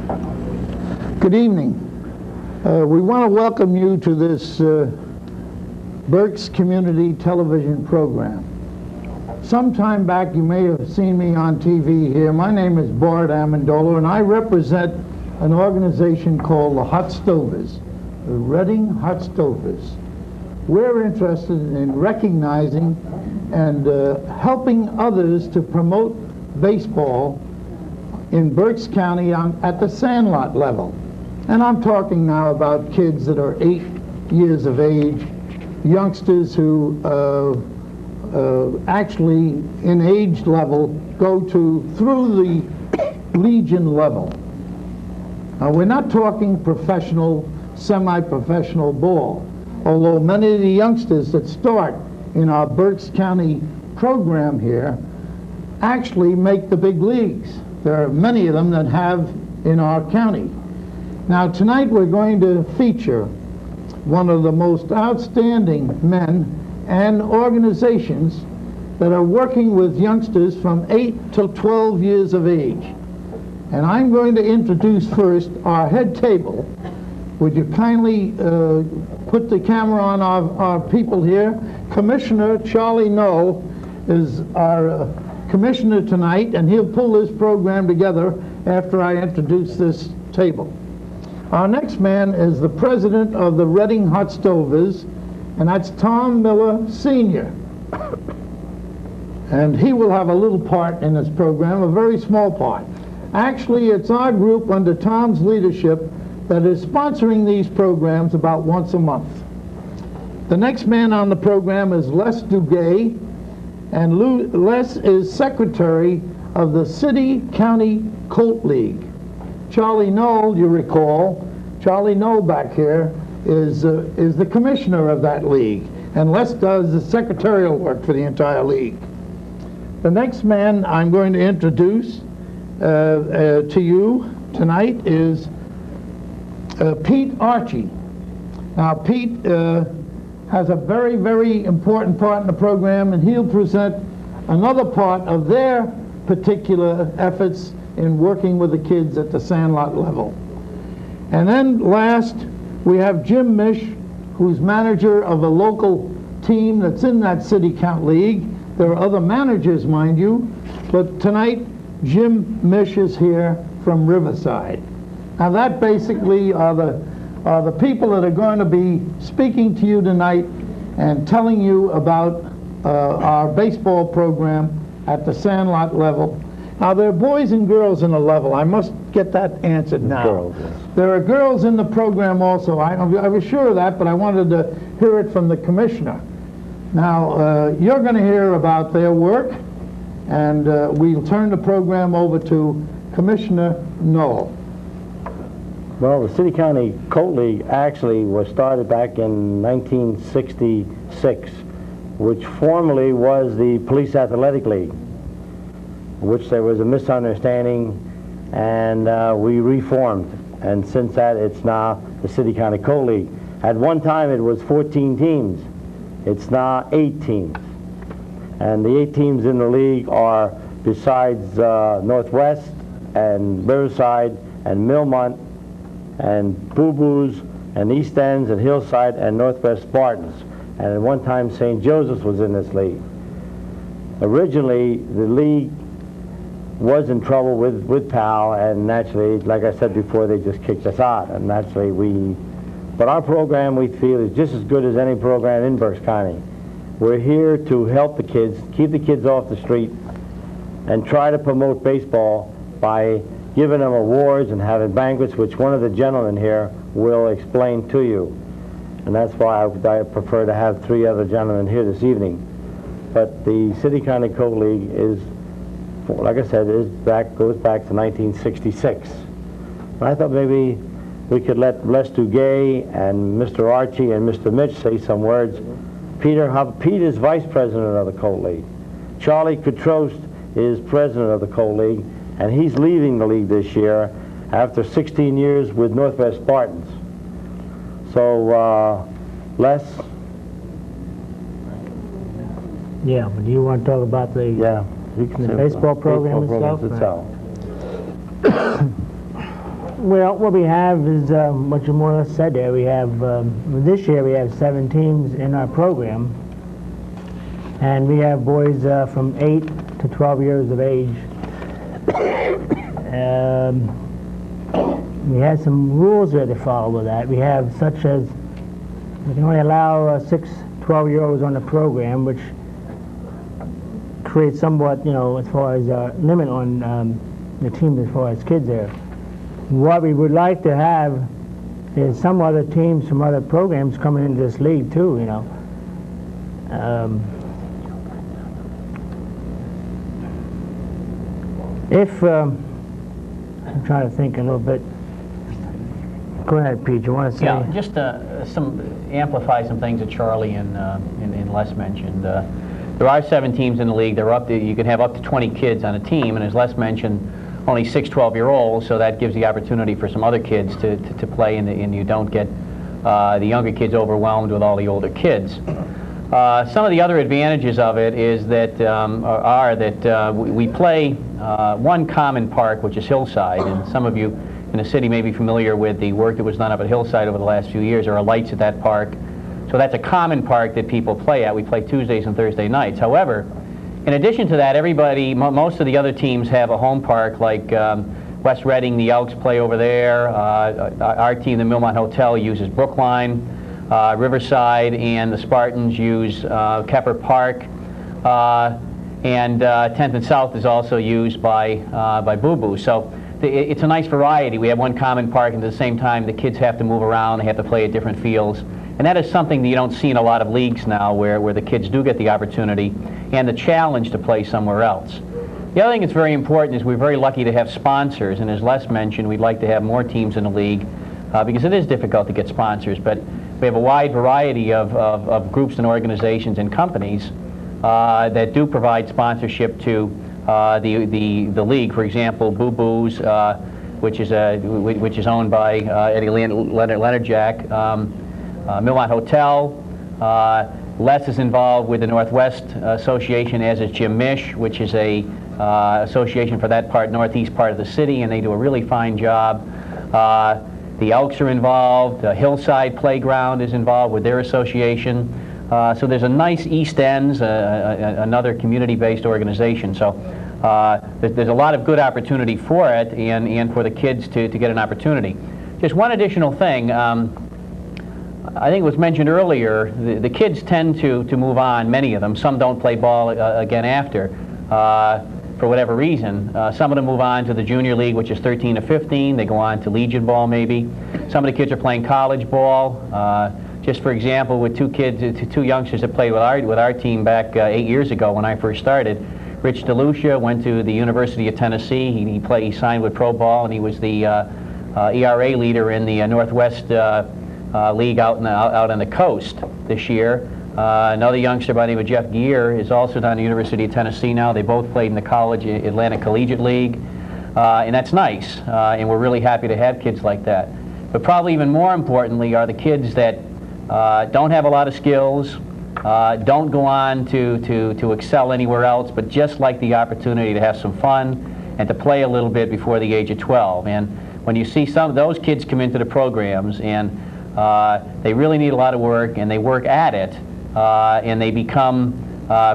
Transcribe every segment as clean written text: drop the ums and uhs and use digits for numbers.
Good evening. We want to welcome you to this Berks Community Television program. Sometime back you may have seen me on TV here. My name is Bart Amendola, and I represent an organization called the Hot Stovers, the Reading Hot Stovers. We're interested in recognizing and helping others to promote baseball in Berks County at the sandlot level. And I'm talking now about kids that are 8 years of age, youngsters who actually in age level go through the Legion level. Now, we're not talking professional, semi-professional ball, although many of the youngsters that start in our Berks County program here actually make the big leagues. There are many of them that have in our county. Now tonight we're going to feature one of the most outstanding men and organizations that are working with youngsters from 8 to 12 years of age. And I'm going to introduce first our head table. Would you kindly put the camera on our people here? Commissioner Charlie Noll is our commissioner tonight, and he'll pull this program together after I introduce this table. Our next man is the president of the Reading Hot Stovers, and that's Tom Miller Sr. And he will have a little part in this program, a very small part. Actually, it's our group under Tom's leadership that is sponsoring these programs about once a month. The next man on the program is Les Duguay, and Les is secretary of the City-County Colt League. Charlie Noll, you recall, Charlie Noll back here is the commissioner of that league, and Les does the secretarial work for the entire league. The next man I'm going to introduce to you tonight is Pete Archie. Now Pete has a very, very important part in the program, and he'll present another part of their particular efforts in working with the kids at the sandlot level. And then last, we have Jim Mish, who's manager of a local team that's in that City Count League. There are other managers, mind you, but tonight Jim Mish is here from Riverside. Now that basically are the people that are going to be speaking to you tonight and telling you about our baseball program at the sandlot level. Now, there are boys and girls in the level. I must get that answered now. Girls, yes. There are girls in the program also. I was sure of that, but I wanted to hear it from the commissioner. Now, you're going to hear about their work, and we'll turn the program over to Commissioner Noll. Well, the City-County Colt League actually was started back in 1966, which formerly was the Police Athletic League, which there was a misunderstanding, and we reformed. And since that, it's now the City-County Colt League. At one time, it was 14 teams. It's now 8 teams. And the 8 teams in the league are, besides Northwest and Riverside and Millmont and Boo Boos and East Ends and Hillside and Northwest Spartans. And at one time, St. Joseph's was in this league. Originally, the league was in trouble with PAL, and naturally, like I said before, they just kicked us out. And naturally, but our program, we feel, is just as good as any program in Berks County. We're here to help the kids, keep the kids off the street, and try to promote baseball by giving them awards and having banquets, which one of the gentlemen here will explain to you. And that's why I prefer to have 3 other gentlemen here this evening. But the City-County Colt League is, like I said, goes back to 1966. And I thought maybe we could let Les Duguay and Mr. Archie and Mr. Mitch say some words. Pete is vice president of the Colt League. Charlie Kutrost is president of the Colt League, and he's leaving the league this year after 16 years with Northwest Spartans. So, Les? Yeah, but do you want to talk about the... Yeah. The baseball program itself? Well, what we have is what you more or less said there. We have, this year we have 7 teams in our program. And we have boys from 8 to 12 years of age. We have some rules there to follow with that. We have such as, we can only allow 6 12-year-olds on the program, which creates somewhat, you know, as far as a limit on the team as far as kids there. What we would like to have is some other teams from other programs coming into this league too, you know. I'm trying to think a little bit. Go ahead, Pete, you want to say? Yeah, just amplify some things that Charlie and Les mentioned. There are 7 teams in the league. They're up to, you can have up to 20 kids on a team, and as Les mentioned, only 6 12-year-olds, so that gives the opportunity for some other kids to play, and you don't get the younger kids overwhelmed with all the older kids. Some of the other advantages of it is that we play one common park, which is Hillside, and some of you in the city may be familiar with the work that was done up at Hillside over the last few years. There are lights at that park, so that's a common park that people play at. We play Tuesdays and Thursday nights. However, in addition to that, most of the other teams have a home park, like West Reading, the Elks play over there. Our team, the Millmont Hotel, uses Brookline. Riverside and the Spartans use Kepper Park. And 10th and South is also used by Boo Boo. So it's a nice variety. We have one common park, and at the same time, the kids have to move around. They have to play at different fields. And that is something that you don't see in a lot of leagues now, where the kids do get the opportunity and the challenge to play somewhere else. The other thing that's very important is we're very lucky to have sponsors, and as Les mentioned, we'd like to have more teams in the league because it is difficult to get sponsors, but we have a wide variety of groups and organizations and companies that do provide sponsorship to the league. For example, Boo Boo's, which is owned by Eddie Leonard Jack, Millmont Hotel. Les is involved with the Northwest Association, as is Jim Mish, which is a association for that northeast part of the city, and they do a really fine job. The Elks are involved. Hillside Playground is involved with their association. So there's a nice East Ends, another community-based organization. So there's a lot of good opportunity for it, and for the kids to get an opportunity. Just one additional thing. I think it was mentioned earlier, the kids tend to move on, many of them. Some don't play ball again after, for whatever reason. Some of them move on to the junior league, which is 13 to 15. They go on to Legion ball, maybe. Some of the kids are playing college ball. Just for example, with two youngsters that played with our team back 8 years ago when I first started. Rich DeLucia went to the University of Tennessee. He signed with pro ball, and he was the ERA leader in the Northwest League out on the coast this year. Another youngster by the name of Jeff Gear is also down at the University of Tennessee now. They both played in the college Atlantic Collegiate League, and that's nice, and we're really happy to have kids like that. But probably even more importantly are the kids that don't have a lot of skills, don't go on to excel anywhere else, but just like the opportunity to have some fun and to play a little bit before the age of 12. And when you see some of those kids come into the programs, and they really need a lot of work, and they work at it, and they become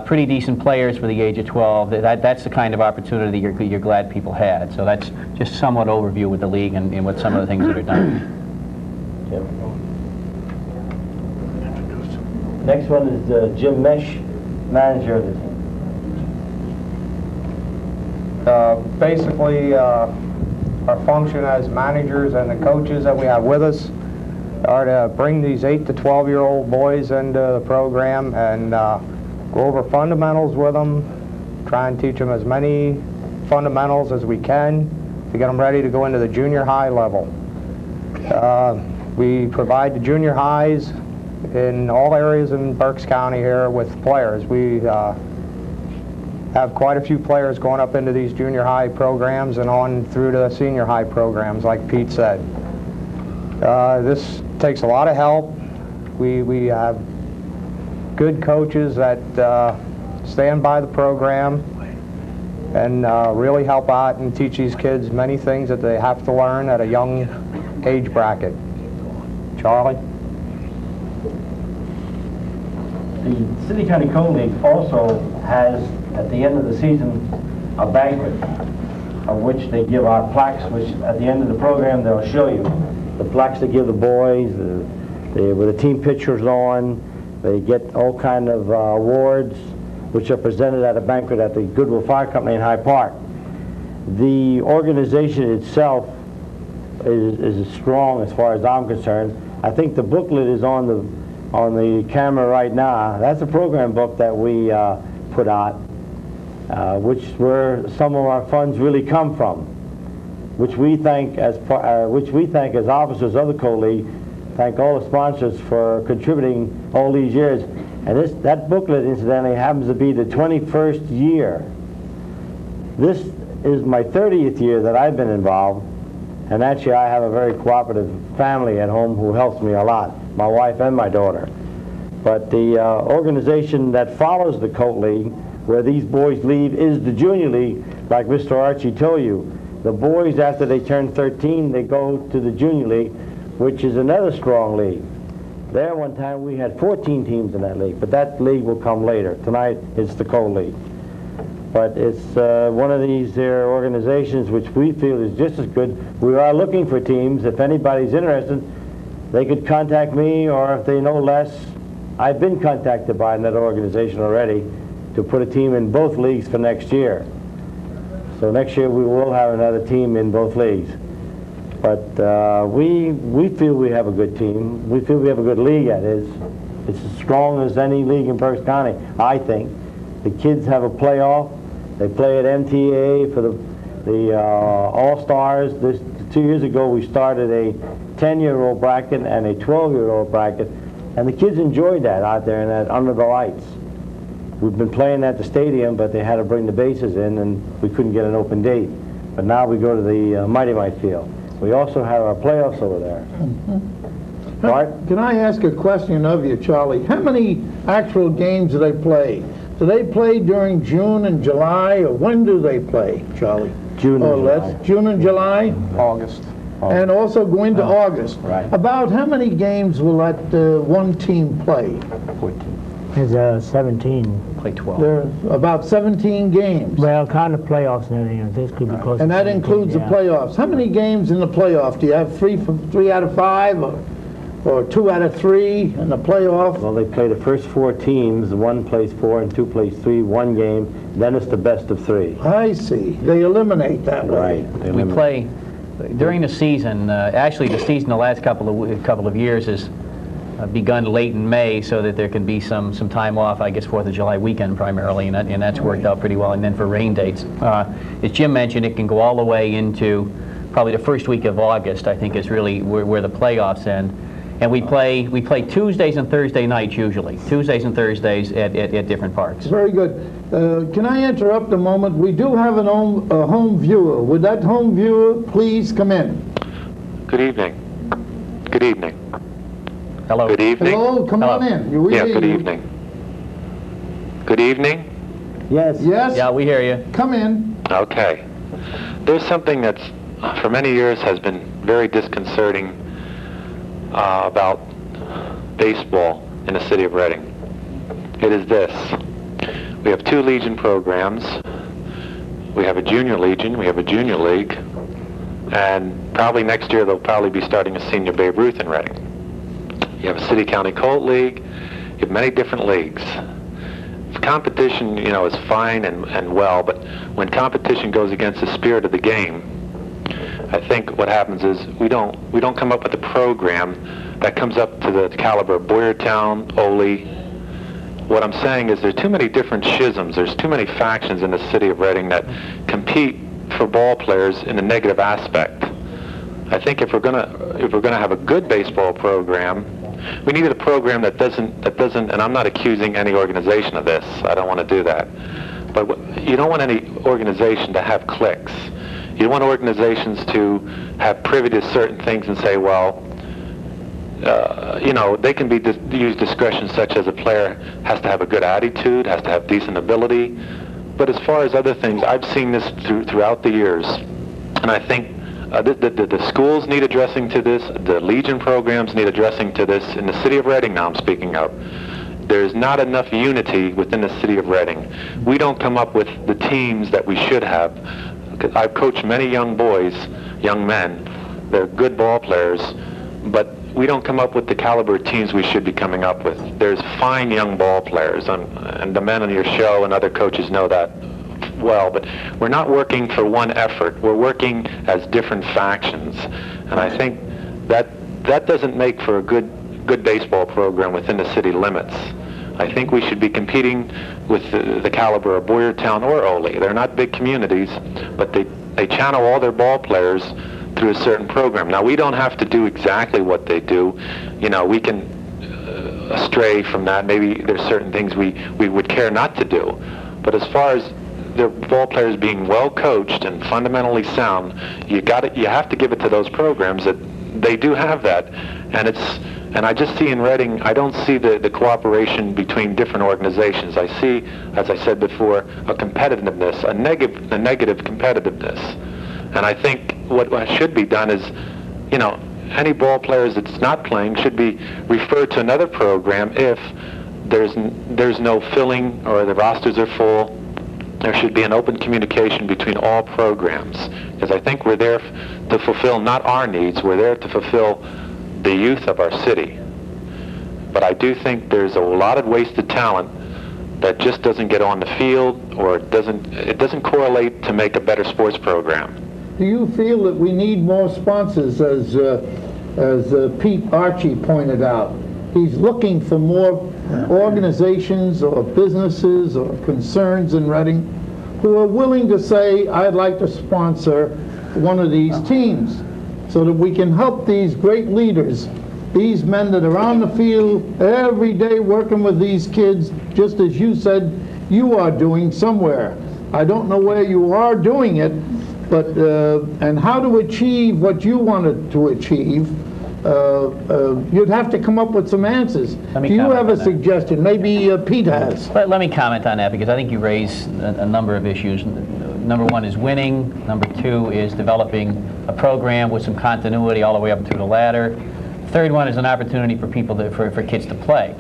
pretty decent players for the age of 12, that's the kind of opportunity you're glad people had. So that's just somewhat overview with the league and with some of the things that are done. Next one is Jim Mish, manager of the team. Basically, our function as managers and the coaches that we have with us are to bring these 8 to 12-year-old boys into the program and go over fundamentals with them, try and teach them as many fundamentals as we can to get them ready to go into the junior high level. We provide the junior highs in all areas in Berks County here with players. We have quite a few players going up into these junior high programs and on through to the senior high programs, like Pete said. This takes a lot of help. We have good coaches that stand by the program, and really help out and teach these kids many things that they have to learn at a young age bracket. Charlie? The City County Colt League also has, at the end of the season, a banquet of which they give out plaques, which at the end of the program they'll show you. The plaques they give the boys, with the team pictures on, they get all kind of awards which are presented at a banquet at the Goodwill Fire Company in Hyde Park. The organization itself is strong as far as I'm concerned. I think the booklet is on the camera right now. That's a program book that we put out, which where some of our funds really come from, which we thank as officers of the Colt League, thank all the sponsors for contributing all these years. And that booklet, incidentally, happens to be the 21st year. This is my 30th year that I've been involved, and actually I have a very cooperative family at home who helps me a lot, my wife and my daughter. But the organization that follows the Colt League, where these boys leave, is the Junior League, like Mr. Archie told you. The boys, after they turn 13, they go to the Junior League, which is another strong league. There one time we had 14 teams in that league, but that league will come later. Tonight it's the Colt League. But it's one of these organizations which we feel is just as good. We are looking for teams. If anybody's interested, they could contact me, or if they know less, I've been contacted by another organization already to put a team in both leagues for next year. So next year we will have another team in both leagues. But we feel we have a good team. We feel we have a good league. It's as strong as any league in Berks County, I think. The kids have a playoff. They play at MTA for the All-Stars. 2 years ago we started a 10-year-old bracket and a 12-year-old bracket, and the kids enjoyed that out there under the lights. We've been playing at the stadium, but they had to bring the bases in, and we couldn't get an open date. But now we go to the Mighty Mite field. We also have our playoffs over there. Bart? Can I ask a question of you, Charlie? How many actual games do they play? Do they play during June and July, or when do they play, Charlie? June and July. June and July? August. And also go into August. Right. About how many games will that one team play? 14. There's 17. Play 12. There's about 17 games. Well, kind of playoffs and everything. This could be close. And to that 17, includes the yeah. playoffs. How many games in the playoff? Do you have three out of 5, or 2 out of 3 in the playoff? Well, they play the first 4 teams. 1 plays 4 and 2 plays 3, 1 game. Then it's the best of 3. I see. They eliminate that way. Right. We play during the season. Actually, the season the last couple of years has begun late in May, so that there can be some time off. I guess 4th of July weekend primarily, and that's worked out pretty well. And then for rain dates, as Jim mentioned, it can go all the way into probably the first week of August. I think is really where the playoffs end. And we play Tuesdays and Thursday nights usually. Tuesdays and Thursdays at different parks. Very good. Can I interrupt a moment? We do have a home viewer. Would that home viewer please come in? Good evening. Good evening. Hello. Good evening. Hello, come Hello. on in. We Yeah, hear good you. evening. Good evening. Yes. Yes? Yeah, we hear you. Come in. Okay. There's something that's, for many years, has been very disconcerting about baseball in the city of Reading. It is this. We have 2 Legion programs. We have a Junior Legion. We have a Junior League. And probably next year they'll probably be starting a Senior Babe Ruth in Reading. You have a City County Colt League. You have many different leagues. Competition, is fine and well, but when competition goes against the spirit of the game, I think what happens is we don't come up with a program that comes up to the caliber of Boyertown, Ole. What I'm saying is there's too many different schisms. There's too many factions in the city of Reading that compete for ball players in a negative aspect. I think if we're gonna have a good baseball program, we needed a program that doesn't, and I'm not accusing any organization of this. I don't want to do that. But you don't want any organization to have cliques. You want organizations to have privy to certain things and say, well, they can use discretion such as a player has to have a good attitude, has to have decent ability, But as far as other things, I've seen this throughout the years, and I think the schools need addressing to this, the Legion programs need addressing to this. In the city of Reading now I'm speaking of, there's not enough unity within the city of Reading. We don't come up with the teams that we should have. I've coached many young boys, young men, they're good ball players, but we don't come up with the caliber of teams we should be coming up with. There's fine young ball players, and the men on your show and other coaches know that well, but we're not working for one effort. We're working as different factions, and I think that doesn't make for a good baseball program within the city limits. I think we should be competing with the caliber of Boyertown or Ole. They're not big communities, but they channel all their ball players through a certain program. Now, we don't have to do exactly what they do. You know, we can stray from that. Maybe there's certain things we would care not to do. But as far as the ball players being well coached and fundamentally sound, you have to give it to those programs that they do have that. And I just see in Reading, I don't see the cooperation between different organizations. I see, as I said before, a competitiveness, a negative competitiveness. And I think what should be done is, you know, any ball players that's not playing should be referred to another program if there's no filling or the rosters are full. There should be an open communication between all programs, because I think we're there to fulfill not our needs, we're there to fulfill the youth of our city. But I do think there's a lot of wasted talent that just doesn't get on the field, or it doesn't correlate to make a better sports program. Do you feel that we need more sponsors, as Pete Archie pointed out? He's looking for more organizations or businesses or concerns in Reading who are willing to say, I'd like to sponsor one of these teams, so that we can help these great leaders, these men that are on the field every day working with these kids, just as you said you are doing somewhere. I don't know where you are doing it, but and how to achieve what you wanted to achieve. You'd have to come up with some answers. Do you have a suggestion? Maybe Pete has. Let me comment on that, because I think you raise a number of issues. Number one is winning. Number two is developing a program with some continuity all the way up through the ladder. Third one is an opportunity for people for kids to play.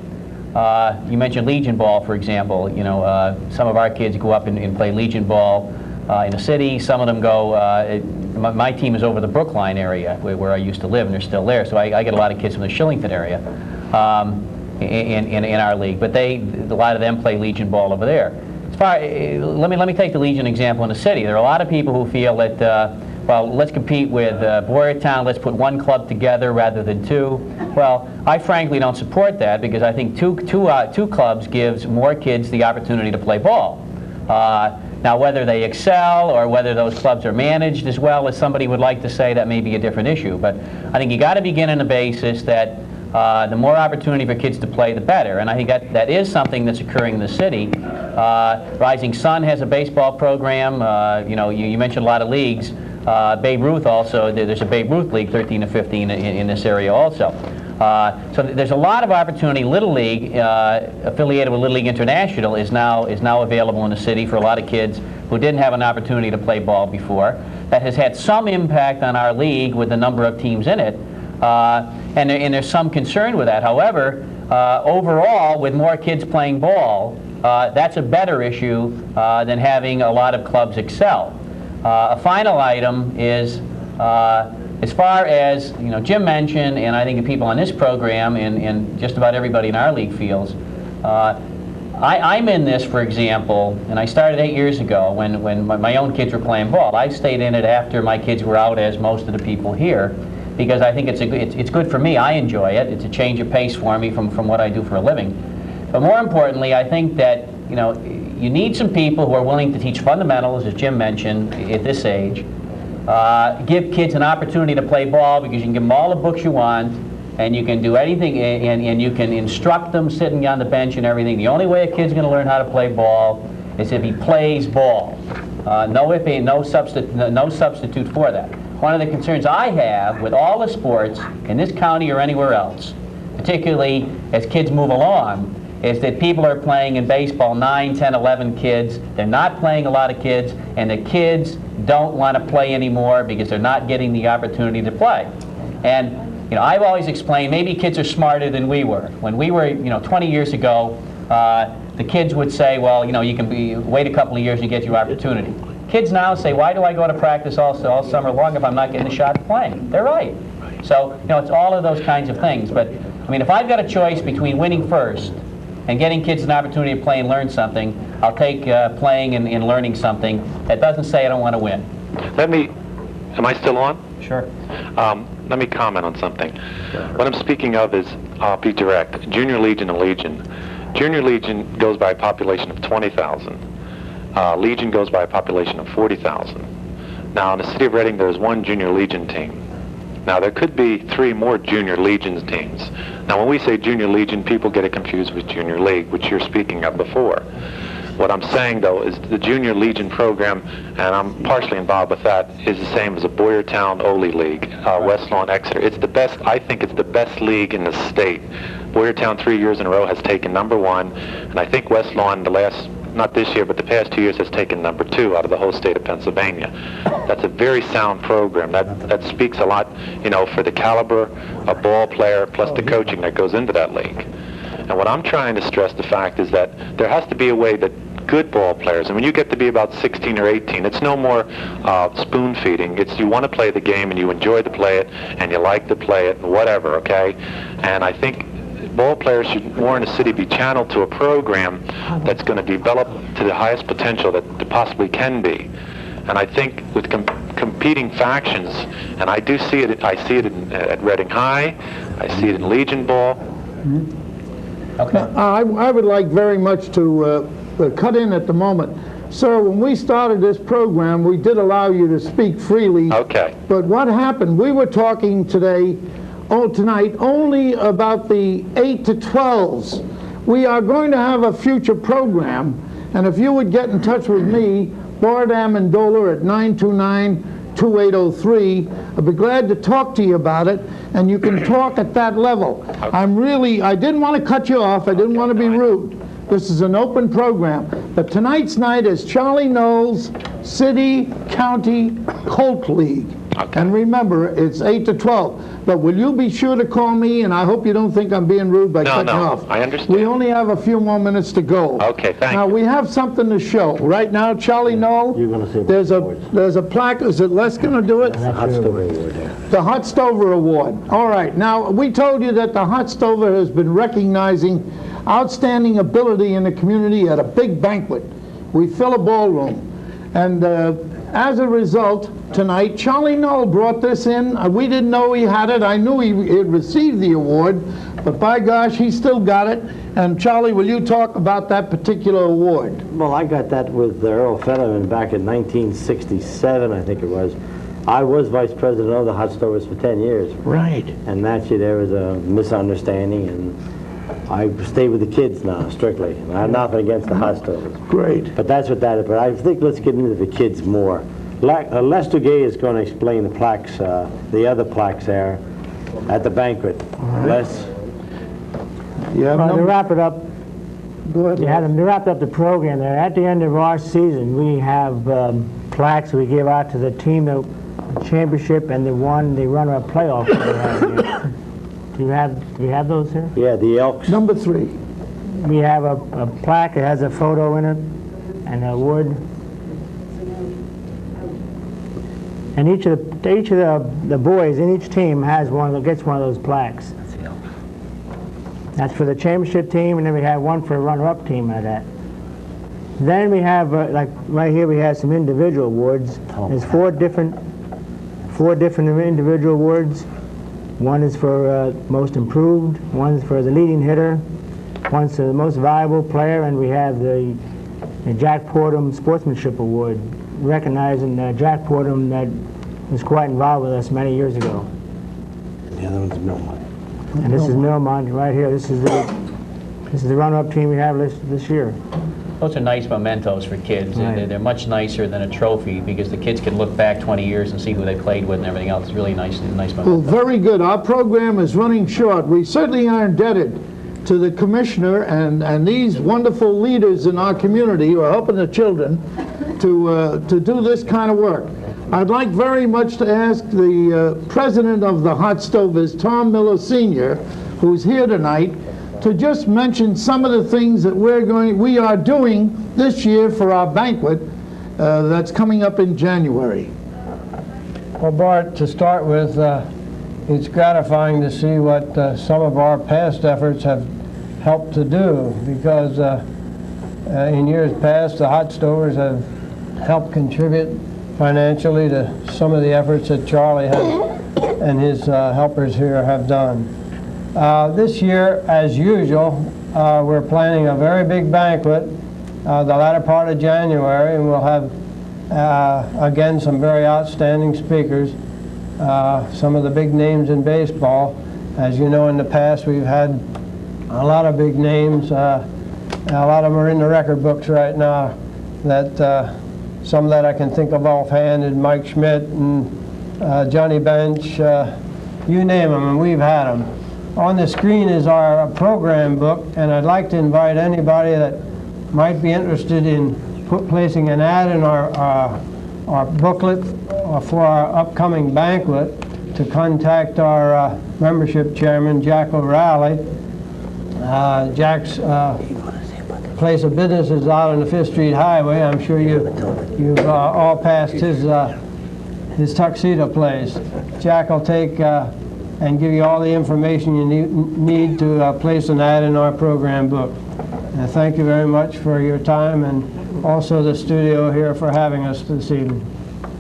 You mentioned Legion ball, for example. You know, some of our kids go up and play Legion ball in the city. Some of them go. My team is over the Brookline area where I used to live, and they're still there. So I get a lot of kids from the Shillington area in our league. But a lot of them play Legion ball over there. Let me take the Legion example in the city. There are a lot of people who feel that, well, let's compete with Boyertown, let's put one club together rather than two. Well, I frankly don't support that, because I think two clubs gives more kids the opportunity to play ball. Now, whether they excel or whether those clubs are managed as well as somebody would like to say, that may be a different issue. But I think you got to begin on the basis that the more opportunity for kids to play, the better. And I think that is something that's occurring in the city. Rising Sun has a baseball program. You know, you mentioned a lot of leagues. Babe Ruth also, there's a Babe Ruth League, 13 to 15 in this area also. So there's a lot of opportunity. Little League, affiliated with Little League International, is now available in the city for a lot of kids who didn't have an opportunity to play ball before. That has had some impact on our league with the number of teams in it. And there's some concern with that. However, overall, with more kids playing ball, that's a better issue than having a lot of clubs excel. A final item is, as far as Jim mentioned, and I think the people on this program and just about everybody in our league feels, I'm in this, for example, and I started 8 years ago when my own kids were playing ball. I stayed in it after my kids were out, as most of the people here, because I think it's good for me. I enjoy it. It's a change of pace for me from what I do for a living. But more importantly, I think that you need some people who are willing to teach fundamentals, as Jim mentioned, at this age. Give kids an opportunity to play ball, because you can give them all the books you want, and you can do anything, and you can instruct them sitting on the bench and everything. The only way a kid's going to learn how to play ball is if he plays ball. No substitute for that. One of the concerns I have with all the sports in this county or anywhere else, particularly as kids move along, is that people are playing in baseball 9, 10, 11 kids. They're not playing a lot of kids, and the kids don't want to play anymore because they're not getting the opportunity to play. And you know, I've always explained maybe kids are smarter than we were. When we were, 20 years ago, the kids would say, well, you can wait a couple of years and you get your opportunity. Kids now say, why do I go to practice all summer long if I'm not getting a shot at playing? They're right. So, it's all of those kinds of things. But, I mean, if I've got a choice between winning first and getting kids an opportunity to play and learn something, I'll take playing and learning something. That doesn't say I don't want to win. Am I still on? Sure. Let me comment on something. What I'm speaking of is, I'll be direct, Junior Legion and Legion. Junior Legion goes by a population of 20,000. Legion goes by a population of 40,000. Now, in the city of Reading, there's one Junior Legion team. Now, there could be 3 more Junior Legions teams. Now, when we say Junior Legion, people get it confused with Junior League, which you're speaking of before. What I'm saying, though, is the Junior Legion program, and I'm partially involved with that, is the same as a Boyertown Ole League, West Lawn Exeter. It's the best, I think it's the best league in the state. Boyertown 3 years in a row has taken #1, and I think West Lawn not this year, but the past 2 years has taken #2 out of the whole state of Pennsylvania. That's a very sound program. That speaks a lot, for the caliber of ball player plus the coaching that goes into that league. And what I'm trying to stress the fact is that there has to be a way that good ball players, and when you get to be about 16 or 18, it's no more spoon feeding. It's you want to play the game and you enjoy to play it and you like to play it and whatever, okay? And I think ball players should more in the city be channeled to a program that's going to develop to the highest potential that it possibly can be. And I think with competing factions, and I do see it, I see it at Reading High, I see it in Legion ball. Okay. I would like very much to cut in at the moment. Sir, when we started this program, we did allow you to speak freely. Okay. But what happened, we were talking tonight only about the 8 to 12s. We are going to have a future program, and if you would get in touch with me, Bart Amendola at 929-2803, I'd be glad to talk to you about it, and you can talk at that level. Okay. I didn't want to cut you off, I didn't want to be rude. This is an open program. But tonight's night is Charlie Noll's City County Colt League. Okay. And remember, it's 8 to 12. But will you be sure to call me? And I hope you don't think I'm being rude by cutting you off. I understand. We only have a few more minutes to go. Okay, thank Now, you. we have something to show. Right now, Charlie Noll, You're gonna say there's awards. a plaque. Is it Les going to do it? The Hot Stover Award. All right. Now, we told you that the Hot Stover has been recognizing outstanding ability in the community at a big banquet. We fill a ballroom. And as a result, tonight, Charlie Noll brought this in. We didn't know he had it. I knew he had received the award, but by gosh, he still got it. And Charlie, will you talk about that particular award? Well, I got that with Earl Fetterman back in 1967, I think it was. I was vice president of the Hot Stovers for 10 years. Right. And naturally there was a misunderstanding, and I stay with the kids now, strictly. I have nothing against the Hot Stovers. Great. But that's what that is. But I think let's get into the kids more. Les Duguay is going to explain the plaques, the other plaques there at the banquet. Les? Yeah. Well, to wrap it up, Go ahead. to wrap up the program there, at the end of our season, we have plaques we give out to the team that championship and the runner-up playoff. Do you have those here? Yeah, the Elks. Number 3. We have a plaque that has a photo in it and an award. And each of the boys in each team gets one of those plaques. That's for the championship team, and then we have one for a runner-up team at that. Then we have, like right here, we have some individual awards. There's four different individual awards. One is for most improved, one is for the leading hitter, one's for the most valuable player, and we have the Jack Portum Sportsmanship Award, recognizing Jack Portum that was quite involved with us many years ago. The other one's Millmont. And this is Millmont right here. This is the runner-up team we have this year. Those are nice mementos for kids. Right. They're much nicer than a trophy because the kids can look back 20 years and see who they played with and everything else. It's really nice Well, memento. very good. Our program is running short. We certainly are indebted to the commissioner and these wonderful leaders in our community who are helping the children to do this kind of work. I'd like very much to ask the president of the Hot Stovers, Tom Miller Sr., who's here tonight, to just mention some of the things that we are doing this year for our banquet that's coming up in January. Well, Bart, to start with, it's gratifying to see what some of our past efforts have helped to do, because in years past the Hot Stovers have helped contribute financially to some of the efforts that Charlie and his helpers here have done. This year, as usual, we're planning a very big banquet the latter part of January, and we'll have again some very outstanding speakers, some of the big names in baseball. As you know, in the past we've had a lot of big names. A lot of them are in the record books right now. That some that I can think of offhand is Mike Schmidt and Johnny Bench, you name them, and we've had them. On the screen is our program book, and I'd like to invite anybody that might be interested in placing an ad in our booklet for our upcoming banquet to contact our membership chairman, Jack O'Reilly. Jack's place of business is out on the 5th Street Highway. I'm sure you've all passed his tuxedo place. Jack will take and give you all the information you need to place an ad in our program book. And thank you very much for your time, and also the studio here for having us this evening.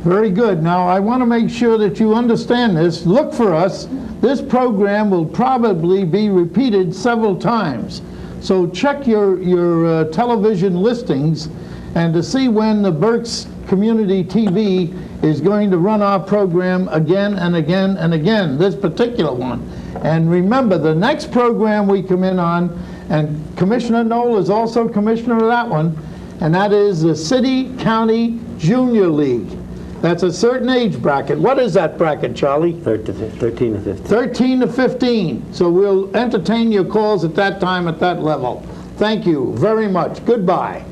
Very good. Now, I want to make sure that you understand this. Look for us. This program will probably be repeated several times. So check your television listings and to see when the Berks Community TV is going to run our program again and again and again, this particular one. And remember, the next program we come in on, and Commissioner Noll is also commissioner of that one, and that is the City County Junior League. That's a certain age bracket. What is that bracket, Charlie? 13 to 15. 13 to 15. So we'll entertain your calls at that time at that level. Thank you very much. Goodbye.